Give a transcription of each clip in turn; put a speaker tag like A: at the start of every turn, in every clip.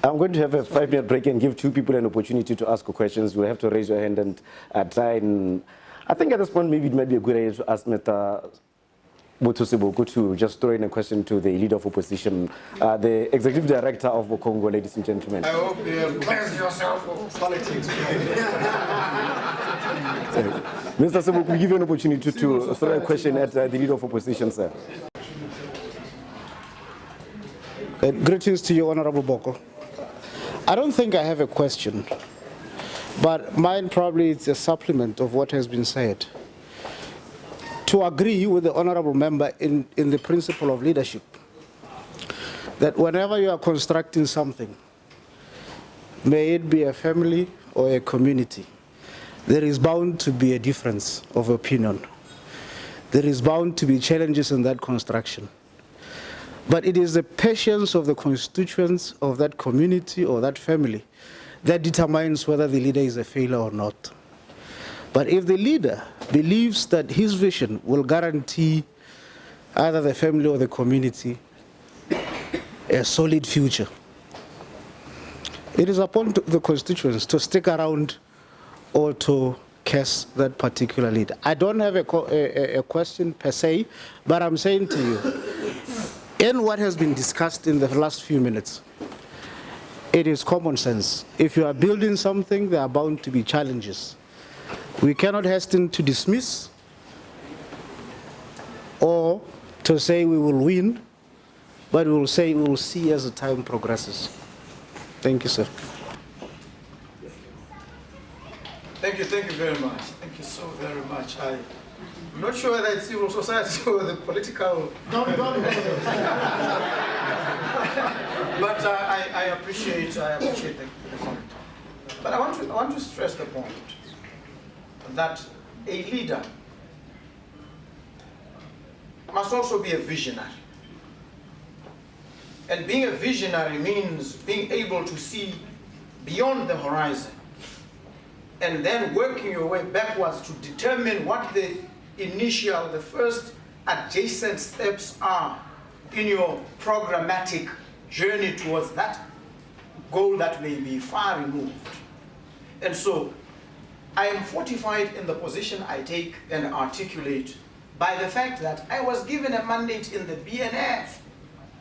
A: I'm going to have a 5-minute break and give 2 people an opportunity to ask questions. You'll have to raise your hand and try and... I think at this point, maybe it might be a good idea to ask Mr. Boko to just throw in a question to the leader of opposition, the executive director of Boko, ladies and gentlemen.
B: I hope you have cleansed yourself of politics.
A: Mr. Seboko, we give you an opportunity to throw a question at the leader of opposition, sir.
C: Greetings to you, Honorable Boko. I don't think I have a question, but mine probably is a supplement of what has been said. To agree with the Honorable Member in the principle of leadership, that whenever you are constructing something, may it be a family or a community, there is bound to be a difference of opinion. There is bound to be challenges in that construction. But it is the patience of the constituents of that community or that family that determines whether the leader is a failure or not. But if the leader believes that his vision will guarantee either the family or the community a solid future, it is upon the constituents to stick around or to cast that particular leader. I don't have a question per se, but I'm saying to you, in what has been discussed in the last few minutes, it is common sense. If you are building something, there are bound to be challenges. We cannot hasten to dismiss or to say we will win, but we will say we will see as the time progresses. Thank you, sir.
B: Thank you very much. Thank you so very mumuch. I'm not sure whether it's civil society or the political...
C: Don't.
B: But I appreciate the comment. But I want to stress the point that a leader must also be a visionary. And being a visionary means being able to see beyond the horizon and then working your way backwards to determine what the first adjacent steps are in your programmatic journey towards that goal that may be far removed. And so I am fortified in the position I take and articulate by the fact that I was given a mandate in the BNF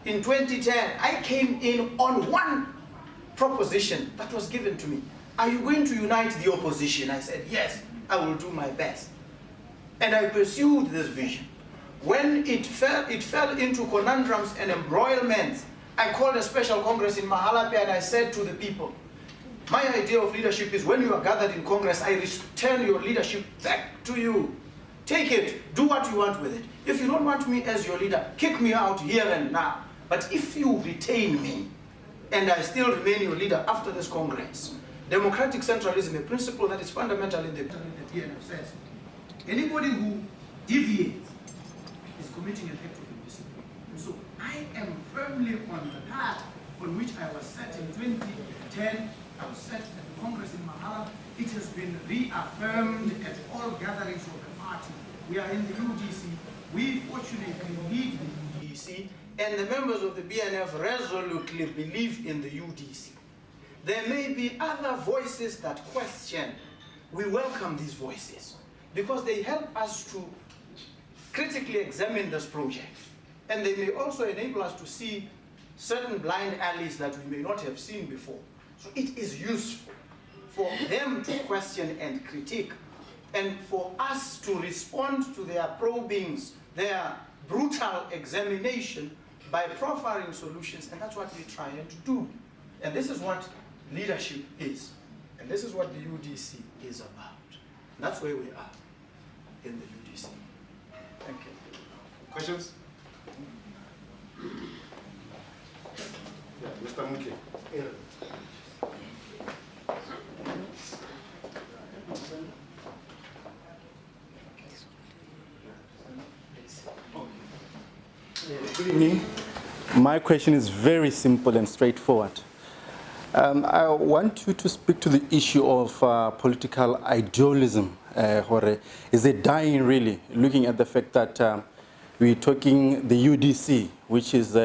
B: in 2010. I came in on one proposition that was given to me. Are you going to unite the opposition? I said, yes, I will do my best. And I pursued this vision. When it fell into conundrums and embroilments, I called a special congress in Mahalape and I said to the people, my idea of leadership is when you are gathered in Congress, I return your leadership back to you. Take it, do what you want with it. If you don't want me as your leader, kick me out here and now. But if you retain me, and I still remain your leader after this Congress, democratic centralism, a principle that is fundamental in the DNF says, anybody who deviates is committing an act of indiscipline. And so I am firmly on the path on which I was set in 2010. I was set at the Congress in Mahala. It has been reaffirmed at all gatherings of the party. We are in the UDC. We fortunately lead the UDC, and the members of the BNF resolutely believe in the UDC. There may be other voices that question. We welcome these voices because they help us to critically examine this project. And they may also enable us to see certain blind alleys that we may not have seen before. So it is useful for them to question and critique, and for us to respond to their probings, their brutal examination by proffering solutions, and that's what we try and do. And this is what leadership is. And this is what the UDC is about. And that's where we are in the UDC. Thank you.
D: Questions? Yeah, Mr. Muke. Yeah.
A: Good evening. My question is very simple and straightforward. I want you to speak to the issue of political idealism. Is it dying really, looking at the fact that we're talking the UDC, which is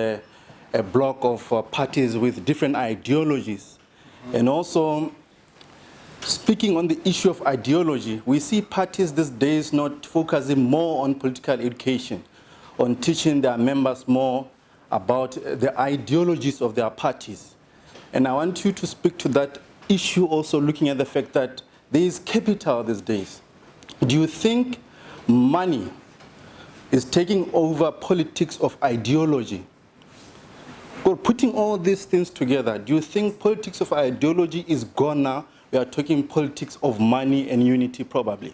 E: a block of parties with different ideologies. And also, speaking on the issue of ideology, we see parties these days not focusing more on political education, on teaching their members more about the ideologies of their parties. And I want you to speak to that issue also, looking at the fact that there is capital these days. Do you think money is taking over politics of ideology? Well, putting all these things together, do you think politics of ideology is gone now? We are talking politics of money and unity, probably.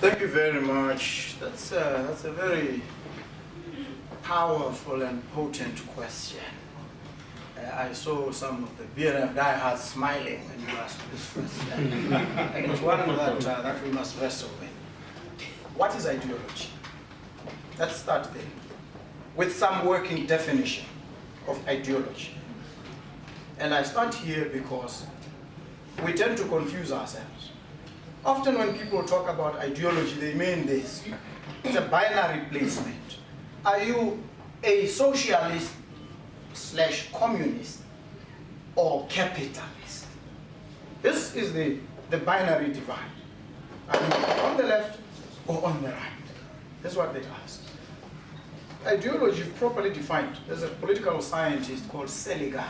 B: Thank you very much. That's a very powerful and potent question. I saw some of the BNF diehards smiling when you asked this question. And it's one that we must wrestle with. What is ideology? Let's start there with some working definition of ideology. And I start here because we tend to confuse ourselves. Often when people talk about ideology, they mean this. It's a binary placement. Are you a socialist / communist or capitalist? This is the binary divide. Are you on the left or on the right? That's what they ask. Ideology, properly defined, there's a political scientist called Seliger,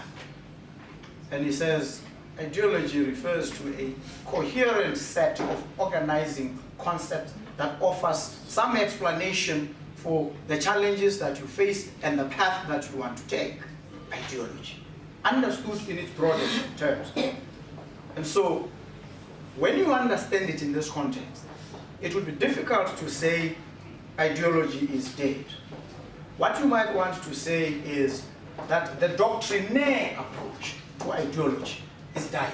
B: and he says ideology refers to a coherent set of organizing concepts that offers some explanation for the challenges that you face and the path that you want to take. Ideology, understood in its broadest terms. And so, when you understand it in this context, it would be difficult to say ideology is dead. What you might want to say is that the doctrinaire approach to ideology is dying.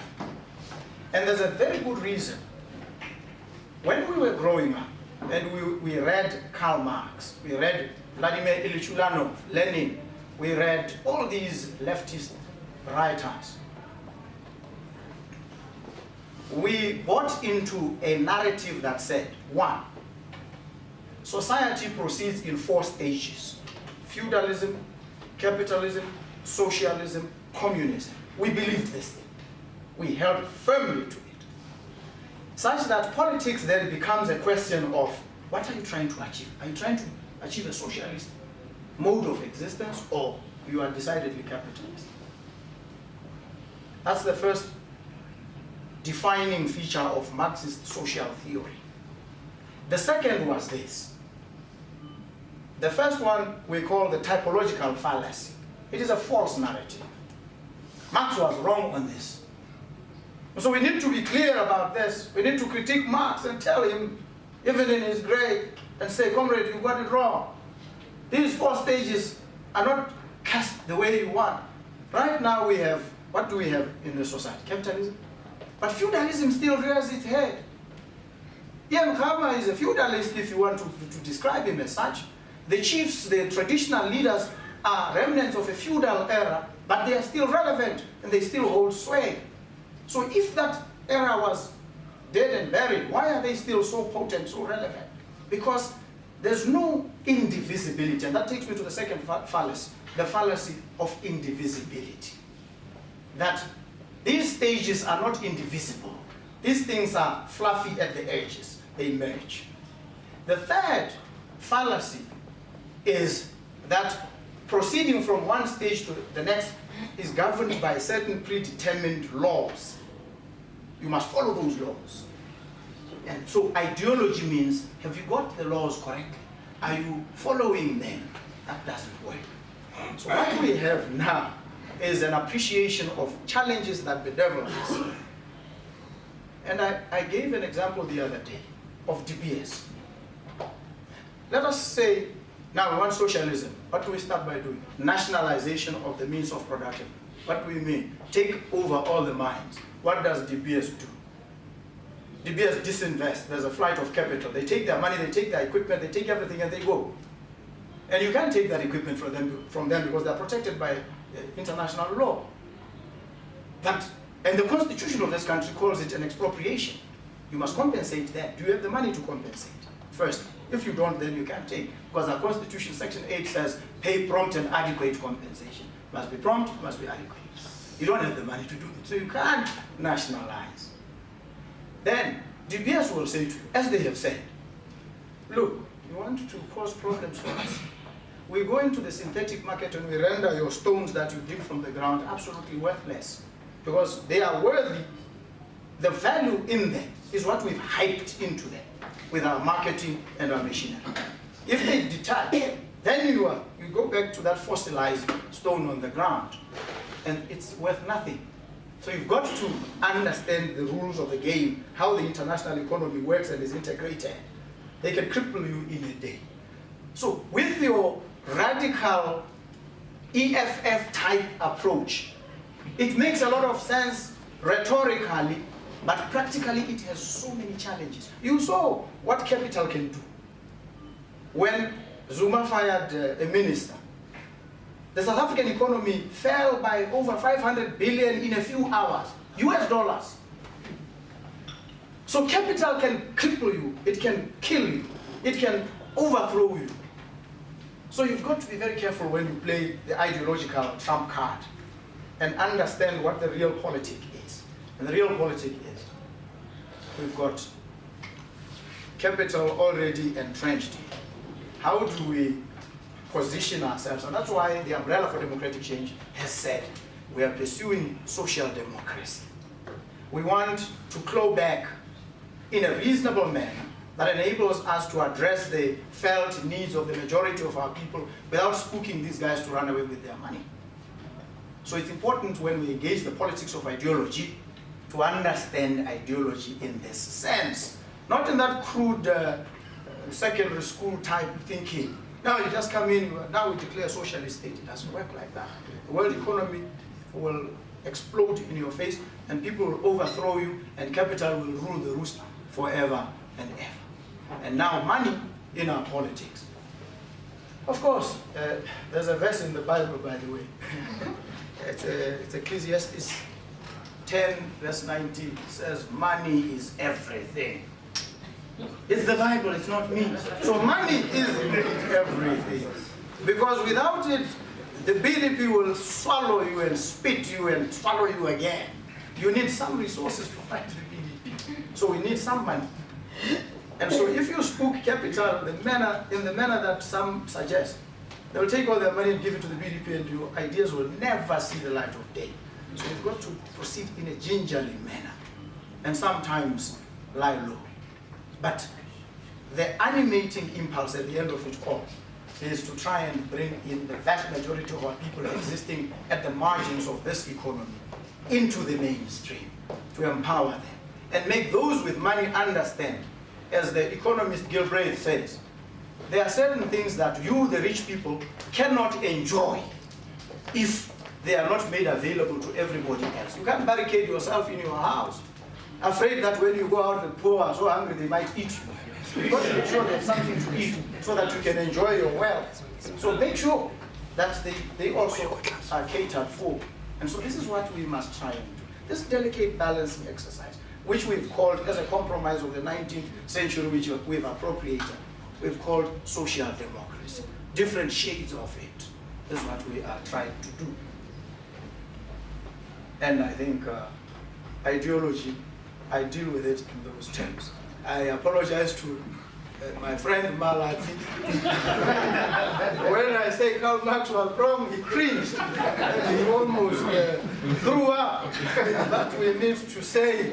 B: And there's a very good reason. When we were growing up, and we read Karl Marx, we read Vladimir Ilyich Ulyanov, Lenin, we read all these leftist writers, we bought into a narrative that said, one, society proceeds in 4 stages: feudalism, capitalism, socialism, communism. We believed this thing. We held firmly to it. Such that politics then becomes a question of, what are you trying to achieve? Are you trying to achieve a socialist mode of existence, or you are decidedly capitalist? That's the first defining feature of Marxist social theory. The second was this. The first one we call the typological fallacy. It is a false narrative. Marx was wrong on this. So we need to be clear about this. We need to critique Marx and tell him, even in his grave, and say, comrade, you got it wrong. These 4 stages are not cast the way you want. Right now we have, what do we have in the society? Capitalism. But feudalism still rears its head. Ian Khama is a feudalist if you want to describe him as such. The chiefs, the traditional leaders, are remnants of a feudal era, but they are still relevant and they still hold sway. So if that era was dead and buried, why are they still so potent, so relevant? Because there's no indivisibility, and that takes me to the second fallacy, the fallacy of indivisibility. That these stages are not indivisible. These things are fluffy at the edges. They merge. The third fallacy is that proceeding from one stage to the next is governed by certain predetermined laws. You must follow those laws. And so ideology means, have you got the laws correctly? Are you following them? That doesn't work. So what we have now is an appreciation of challenges that bedevil us. And I gave an example the other day of DBS. Let us say, now we want socialism. What do we start by doing? Nationalization of the means of production. What do we mean? Take over all the mines. What does DBS do? DBS disinvest. There's a flight of capital. They take their money, they take their equipment, they take everything and they go. And you can't take that equipment from them because they're protected by international law. And the constitution of this country calls it an expropriation. You must compensate them. Do you have the money to compensate? First. If you don't, then you can't take. Because our Constitution, Section 8 says, pay prompt and adequate compensation. Must be prompt, must be adequate. You don't have the money to do it, so you can't nationalize. Then, DBS will say to you, as they have said, look, you want to cause problems for us. We go into the synthetic market and we render your stones that you dig from the ground absolutely worthless because they are worthy. The value in them is what we've hyped into them with our marketing and our machinery. If they detach, then you go back to that fossilized stone on the ground and it's worth nothing. So you've got to understand the rules of the game, how the international economy works and is integrated. They can cripple you in a day. So with your radical EFF type approach, it makes a lot of sense rhetorically, but practically it has so many challenges. You saw what capital can do. When Zuma fired a minister, the South African economy fell by over 500 billion in a few hours, US dollars. So capital can cripple you, it can kill you, it can overthrow you. So you've got to be very careful when you play the ideological trump card and understand what the real politic is. And the real politic is, we've got capital already entrenched. How do we position ourselves? And that's why the Umbrella for Democratic Change has said we are pursuing social democracy. We want to claw back in a reasonable manner that enables us to address the felt needs of the majority of our people without spooking these guys to run away with their money. So it's important when we engage the politics of ideology to understand ideology in this sense, not in that crude secondary school type thinking. Now you just come in, now we declare socialist state. It doesn't work like that. The world economy will explode in your face and people will overthrow you and capital will rule the roost forever and ever. And now money in our politics. Of course, there's a verse in the Bible, by the way. It's Ecclesiastes 10, verse 19. It says, money is everything. It's the Bible, it's not me. So money is everything. Because without it, the BDP will swallow you and spit you and swallow you again. You need some resources to fight the BDP. So we need some money. And so if you spook capital in the manner that some suggest, they'll take all their money and give it to the BDP and your ideas will never see the light of day. So you've got to proceed in a gingerly manner and sometimes lie low. But the animating impulse at the end of it all is to try and bring in the vast majority of our people existing at the margins of this economy into the mainstream, to empower them and make those with money understand. As the economist Gilbreth says, there are certain things that you, the rich people, cannot enjoy if they are not made available to everybody else. You can't barricade yourself in your house, afraid that when you go out, the poor are so hungry they might eat you. You've got to make sure they have something to eat so that you can enjoy your wealth. So make sure that they also are catered for. And so this is what we must try and do. This delicate balancing exercise, which we've called, as a compromise of the 19th century, which we've appropriated, we've called social democracy. Different shades of it is what we are trying to do. And I think ideology, I deal with it in those terms. I apologize to my friend Malati. When I say Karl Marx was wrong, he cringed. And he almost threw up. But we need to say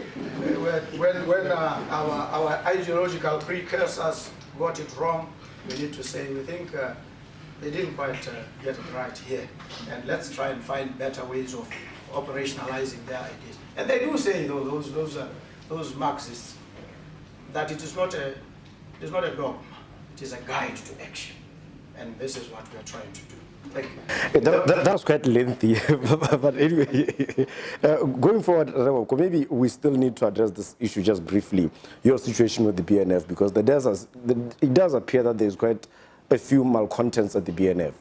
B: when our ideological precursors got it wrong, we need to say we think they didn't quite get it right here. And let's try and find better ways of operationalizing their ideas. And they do say, though, those Marxists, that it is not a dogma, it is a guide to action. And this is what we are trying to do. Thank you.
A: That was quite lengthy, but anyway, going forward, maybe we still need to address this issue just briefly, your situation with the BNF, because it does appear that there's quite a few malcontents at the BNF.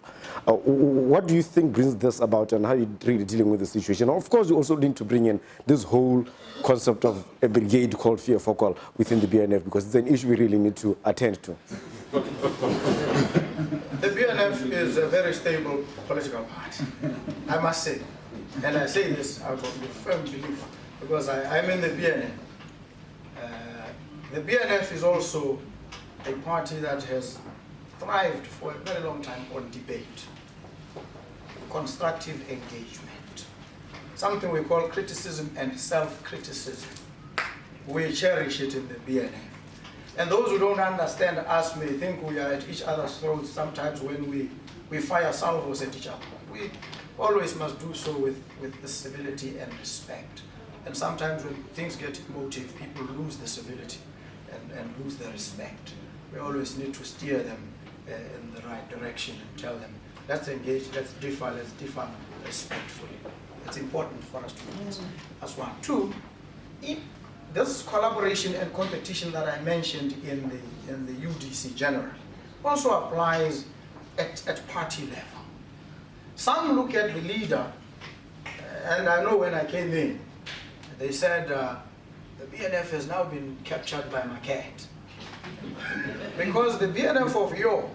A: What do you think brings this about and how are you really dealing with the situation? Of course, you also need to bring in this whole concept of a brigade called Fear Focal within the BNF because it's an issue we really need to attend to.
B: The BNF is a very stable political party, I must say. And I say this out of firm belief, because I'm in the BNF. The BNF is also a party that has thrived for a very long time on debate, constructive engagement, something we call criticism and self-criticism. We cherish it in the BNF. And those who don't understand us may think we are at each other's throats sometimes when we fire salvos at each other. We always must do so with the civility and respect. And sometimes when things get emotive, people lose the civility and lose the respect. We always need to steer them in the right direction and tell them, let's engage, let's differ respectfully. It's important for us to do this. That's one. Two, this collaboration and competition that I mentioned in the UDC generally also applies at party level. Some look at the leader, and I know when I came in, they said the BNF has now been captured by Maquette. Because the BNF of yore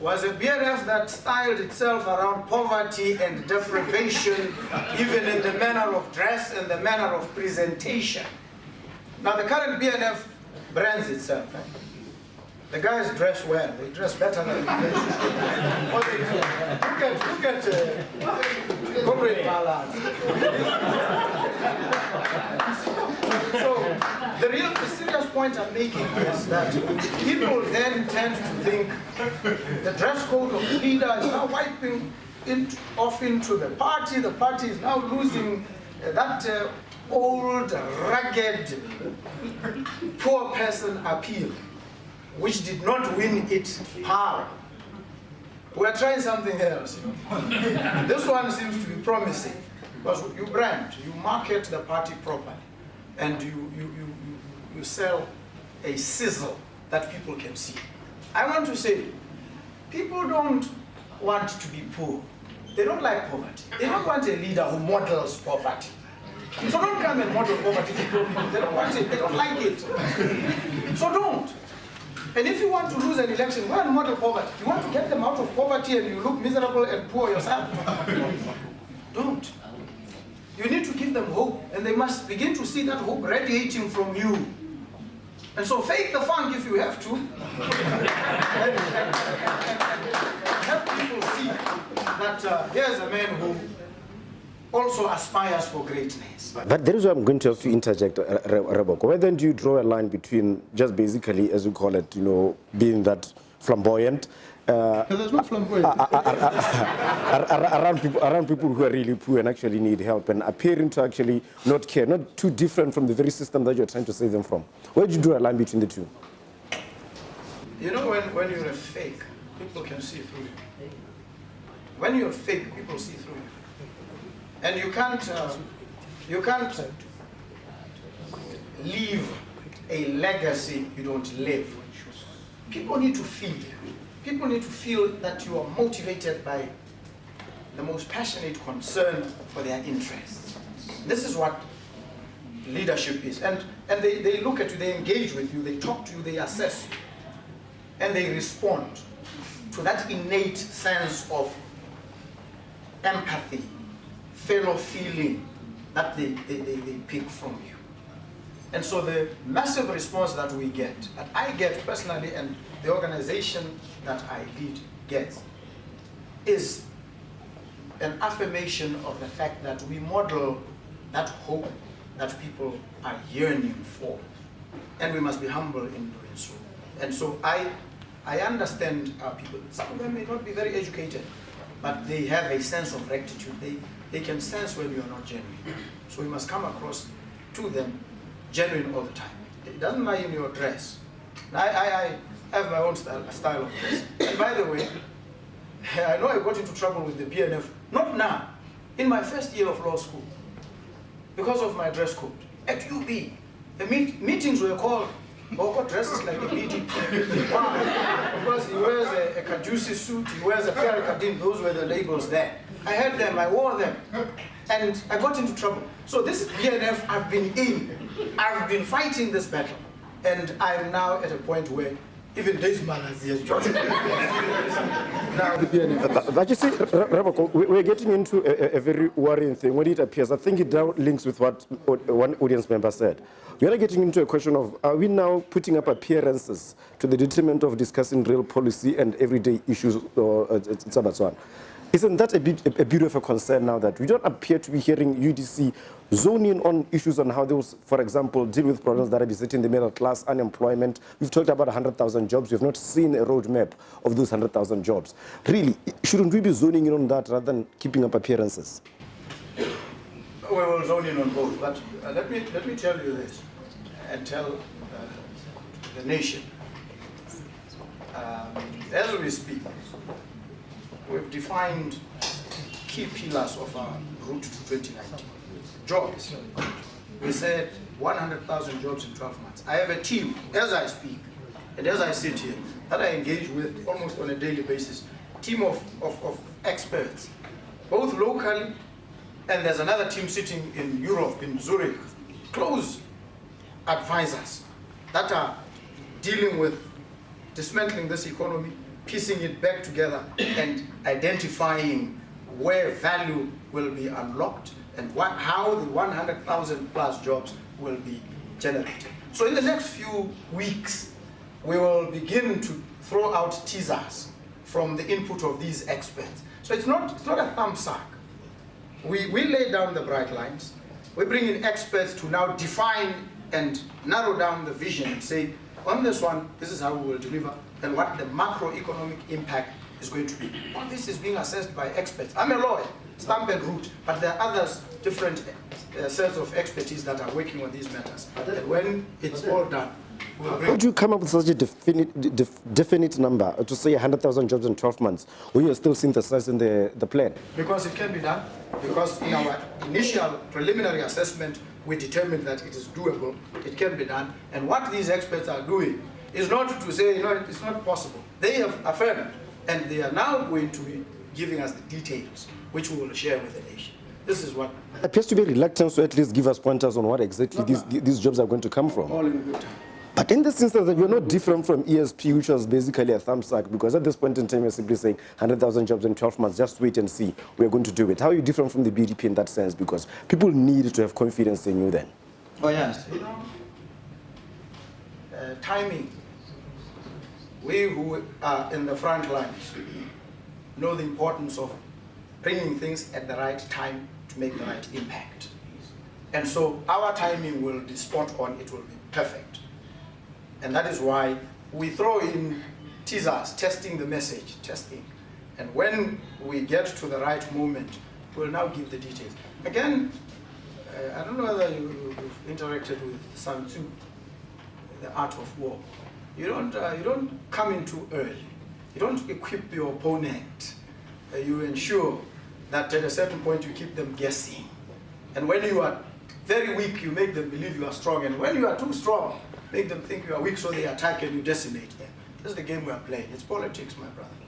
B: was a BNF that styled itself around poverty and deprivation, even in the manner of dress and the manner of presentation. Now the current BNF brands itself. The guys dress well. They dress better than the guys. Look at corporate ballads. So the serious point I'm making is that people then tend to think the dress code of the leader is now wiping off into the party. The party is now losing that old, rugged, poor person appeal, which did not win its power. We're trying something else. This one seems to be promising, because you brand, you market the party properly, and you sell a sizzle that people can see. I want to say, people don't want to be poor. They don't like poverty. They don't want a leader who models poverty. So don't come and model poverty to poor people. They don't want it. They don't like it. So don't. And if you want to lose an election, go and model poverty. You want to get them out of poverty and you look miserable and poor yourself. Don't. You need to give them hope, and they must begin to see that hope radiating from you. And so fake the funk if you have to. and have people see that here's a man who also aspires for greatness.
A: But there is where I'm going to have to interject, Reboko. Where then do you draw a line between just basically, as you call it, being that flamboyant?
B: There's no flamboyant.
A: around people who are really poor and actually need help, and appearing to actually not care, not too different from the very system that you're trying to save them from. Where do you draw a line between the two?
B: You know, when you're a fake, people can see through you. When you're fake, people see through you. And you can't leave a legacy you don't live. People need to feel. People need to feel that you are motivated by the most passionate concern for their interests. This is what leadership is. And they look at you, they engage with you, they talk to you, they assess you, and they respond to that innate sense of empathy, fellow feeling that they pick from you. And so the massive response that we get, that I get personally and the organization that I lead gets, is an affirmation of the fact that we model that hope that people are yearning for. And we must be humble in doing so. And so I understand our people. Some of them may not be very educated, but they have a sense of rectitude. They can sense when you are not genuine. So we must come across to them genuine all the time. It doesn't lie in your dress. I have my own style of dress. And by the way, I know I got into trouble with the BNF, not now, in my first year of law school, because of my dress code. At UB, the meetings were called, Boko dresses like a BDP. Why? Because he wears a Kadusi suit, he wears a Pierre Cardin, those were the labels there. I had them, I wore them, and I got into trouble. So this is BNF I've been in. I've been fighting this battle, and I'm now at a point where even days matters here. Now,
A: But you see, Rabako, we're getting into a very worrying thing when it appears. I think it now links with what one audience member said. We are getting into a question of, are we now putting up appearances to the detriment of discussing real policy and everyday issues, or so on? Isn't that a bit of a concern now that we don't appear to be hearing UDC zoning on issues on how they will, for example, deal with problems that are besetting the middle class, unemployment? We've talked about 100,000 jobs. We've not seen a roadmap of those 100,000 jobs. Really, shouldn't we be zoning in on that rather than keeping up appearances?
B: we will zone in on both, but let me tell you this and tell the nation. As we speak, we've defined key pillars of our route to 2019. Jobs. We said 100,000 jobs in 12 months. I have a team, as I speak, and as I sit here, that I engage with almost on a daily basis, team of experts, both locally, and there's another team sitting in Europe, in Zurich, close advisors that are dealing with dismantling this economy, piecing it back together, and identifying where value will be unlocked and how the 100,000 plus jobs will be generated. So in the next few weeks, we will begin to throw out teasers from the input of these experts. So it's not a thumbsuck. We lay down the bright lines. We bring in experts to now define and narrow down the vision and say, on this one, this is how we will deliver and what the macroeconomic impact is going to be. All this is being assessed by experts. I'm a lawyer, stamp and root, but there are others, different sets of expertise that are working on these matters. And when it's all done, we'll bring...
A: How do you come up with such a definite number to say 100,000 jobs in 12 months when you're still synthesizing the plan?
B: Because it can be done. Because in our initial preliminary assessment, we determined that it is doable, it can be done. And what these experts are doing is not to say, it's not possible. They have affirmed, and they are now going to be giving us the details, which we will share with the nation. This is what...
A: There appears to be reluctance to at least give us pointers on what exactly these jobs are going to come from.
B: All in good time.
A: But in this instance, we're not different from ESP, which was basically a thumbsuck, because at this point in time, you're simply saying 100,000 jobs in 12 months, just wait and see, we're going to do it. How are you different from the BDP in that sense? Because people need to have confidence in you then.
B: Oh, yes. Timing. We who are in the front lines know the importance of bringing things at the right time to make the right impact. And so our timing will be spot on, it will be perfect. And that is why we throw in teasers, testing the message, testing. And when we get to the right moment, we'll now give the details. Again, I don't know whether you've interacted with Sun Tzu, the art of war. You don't come in too early. You don't equip your opponent. You ensure that at a certain point you keep them guessing. And when you are very weak, you make them believe you are strong. And when you are too strong, make them think you are weak, so they attack and you decimate them. This is the game we are playing. It's politics, my brother.